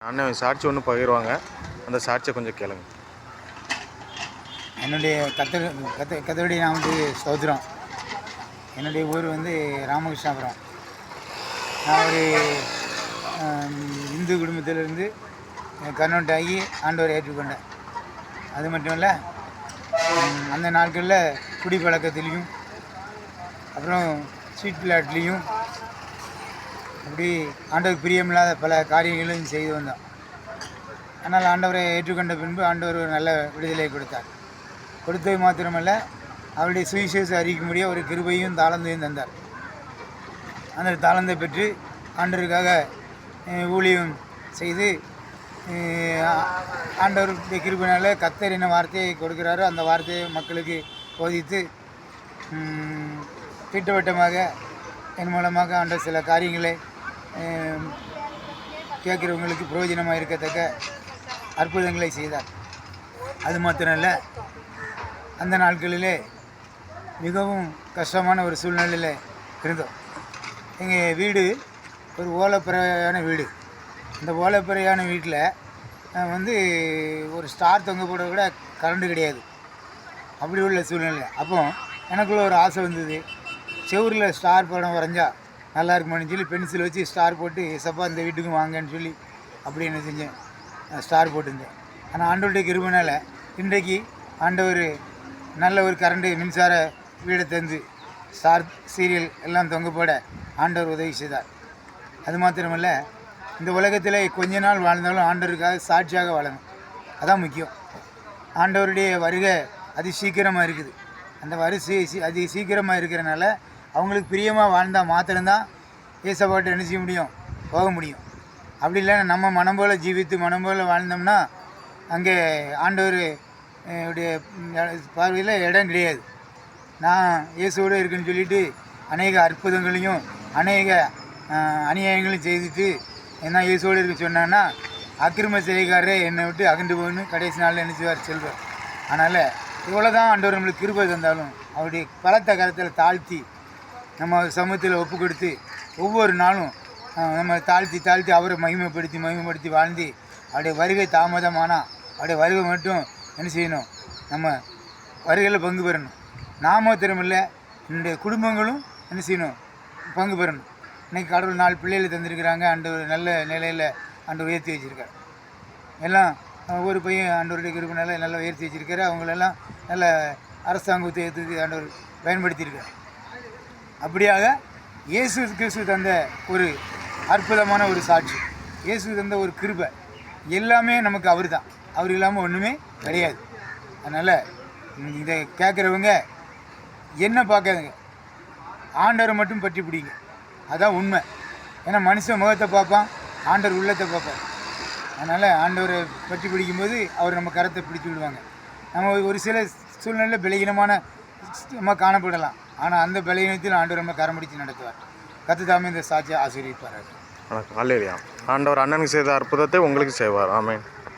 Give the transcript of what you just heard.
அண்ணன் சாட்சி ஒன்று பகிர்வாங்க, அந்த சாட்சியை கொஞ்சம் கேளுங்க. என்னுடைய கத்தருடைய நாமத்துக்கு ஸ்தோத்திரம். என்னுடைய ஊர் வந்து ராமகிருஷ்ணாபுரம். நான் ஒரு இந்து குடும்பத்திலிருந்து கன்வெர்ட் ஆகி ஆண்டவரை ஏற்றுக்கொண்டேன். அது மட்டும் இல்லை, அந்த நாட்களில் குடிப்பழக்கத்திலையும் அப்புறம் ஸ்வீட் பிளாட்லேயும் அப்படி ஆண்டவர் பிரியமில்லாத பல காரியங்களையும் செய்து வந்தோம். ஆனால் ஆண்டவரை ஏற்றுக்கொண்ட பின்பு ஆண்டவர் ஒரு நல்ல விடுதலை கொடுத்தார். கொடுத்தது மாத்திரமல்ல, அவருடைய சுவிசேஷம் அறிவிக்கும்படிய ஒரு கிருபையும் தாளந்தையும் தந்தார். அந்த தாளந்தை பெற்று ஆண்டவருக்காக ஊழியம் செய்து ஆண்டவருடைய கிருபையினால கர்த்தர் என்ன வார்த்தையை கொடுக்குறாரோ அந்த வார்த்தையை மக்களுக்கு போதித்து திட்டவட்டமாக என் மூலமாக ஆண்டவர் சில காரியங்களை கேட்குறவங்களுக்கு பிரயோஜனமாக இருக்கத்தக்க அற்புதங்களை செய்தார். அது மாத்திரம் இல்லை, அந்த நாட்களிலே மிகவும் கஷ்டமான ஒரு சூழ்நிலையில் இருந்தோம். எங்கள் வீடு ஒரு ஓலைப்புறையான வீடு. அந்த ஓலைப்புறையான வீட்டில் வந்து ஒரு ஸ்டார் தொங்க போட கூட கரண்ட்டு கிடையாது. அப்படி உள்ள சூழ்நிலை. அப்போ எனக்குள்ள ஒரு ஆசை வந்தது, செவரில் ஸ்டார் படம் வரைஞ்சா நல்லா இருக்குமான்னு சொல்லி பென்சில் வச்சு ஸ்டார் போட்டு சப்பா இந்த வீட்டுக்கும் வாங்கன்னு சொல்லி அப்படி என்ன செஞ்சேன், ஸ்டார் போட்டிருந்தேன். ஆனால் ஆண்டவருடைய கிருபையினால் இன்றைக்கு ஆண்டவர் நல்ல ஒரு கரண்ட்டு மின்சார வீடை தந்து ஸ்டார் சீரியல் எல்லாம் தொங்க போட ஆண்டவர் உதவி செய்தார். அது மாத்திரமல்ல, இந்த உலகத்தில் கொஞ்ச நாள் வாழ்ந்தாலும் ஆண்டவருக்காக சாட்சியாக வாழணும். அதான் முக்கியம். ஆண்டவருடைய வருகை அதி சீக்கிரமாக இருக்குது. அந்த அதி சீக்கிரமாக இருக்கிறனால அவங்களுக்கு பிரியமாக வாழ்ந்தால் மாத்திரம்தான் ஏசப்பாட்டை என்ன செய்ய முடியும், போக முடியும். அப்படி இல்லைன்னா நம்ம மனம் போல் ஜீவித்து மனம் போல் வாழ்ந்தோம்னா அங்கே ஆண்டவர் உடைய பார்வையில் இடம் கிடையாது. நான் இயேசுவோடு இருக்குன்னு சொல்லிவிட்டு அநேக அற்புதங்களையும் அநேக அநியாயங்களையும் செய்துட்டு என்ன இயேசுவோடு இருக்க சொன்னான்னா அக்கிரம செய்காரே என்னை விட்டு அகண்டு போகணும் கடைசி நாளில் நினச்சிவார் செல்வார். அதனால் இவ்வளோ தான் ஆண்டவர் நம்மளுக்கு கிருபை தந்தாலும் அவருடைய பலத்த கரத்தில் தாழ்த்தி நம்ம சமூகத்தில் ஒப்பு கொடுத்து ஒவ்வொரு நாளும் நம்ம தாழ்த்தி அவரை மகிமைப்படுத்தி வாழ்ந்து அவருடைய வருகை தாமதமானால் அவருடைய வருகை மட்டும் என்ன செய்யணும், நம்ம வருகையில் பங்கு பெறணும். நாம திறமில்லை, என்னுடைய குடும்பங்களும் என்ன செய்யணும், பங்கு பெறணும். இன்றைக்கி கடவுள் 4 பிள்ளைகளை தந்திருக்கிறாங்க. ஆண்டவர் நல்ல நிலையில் ஆண்டவர் உயர்த்தி வச்சுருக்கார். எல்லாம் ஒவ்வொரு பையன் ஆண்டவருடைய கிருபையினால நல்லா உயர்த்தி வச்சுருக்காரு. அவங்களெல்லாம் நல்ல அரசாங்க உத்தியோகத்துக்கு ஆண்டவர் பயன்படுத்தியிருக்கார். அப்படியாக இயேசு கிறிஸ்து தந்த ஒரு அற்புதமான ஒரு சாட்சி, இயேசு தந்த ஒரு கிருபை எல்லாமே நமக்கு அவர் தான். அவர் இல்லாமல் ஒன்றுமே கிடையாது. அதனால் இதை கேட்குறவங்க என்ன பார்க்காதுங்க, ஆண்டவரை மட்டும் பற்றி பிடிங்க. அதான் உண்மை. ஏன்னா மனுஷன் முகத்தை பார்ப்பான், ஆண்டவர் உள்ளத்தை பார்ப்பார். அதனால் ஆண்டவரை பற்றி பிடிக்கும்போது அவர் நம்ம கரத்தை பிடிச்சி விடுவாங்க. நம்ம ஒரு சில சூழ்நிலையில் பலகீனமான நம்ம காணப்படலாம். ஆனால் அந்த பலகீனத்தில் ஆண்டவர் நம்ம கரம் பிடிச்சி நடத்துவார். கர்த்தர் இந்த சாட்சியை ஆசீர்வதிப்பார். ஆண்டவர் அண்ணனுக்கு செய்த அற்புதத்தை உங்களுக்கு செய்வார். ஆமென்.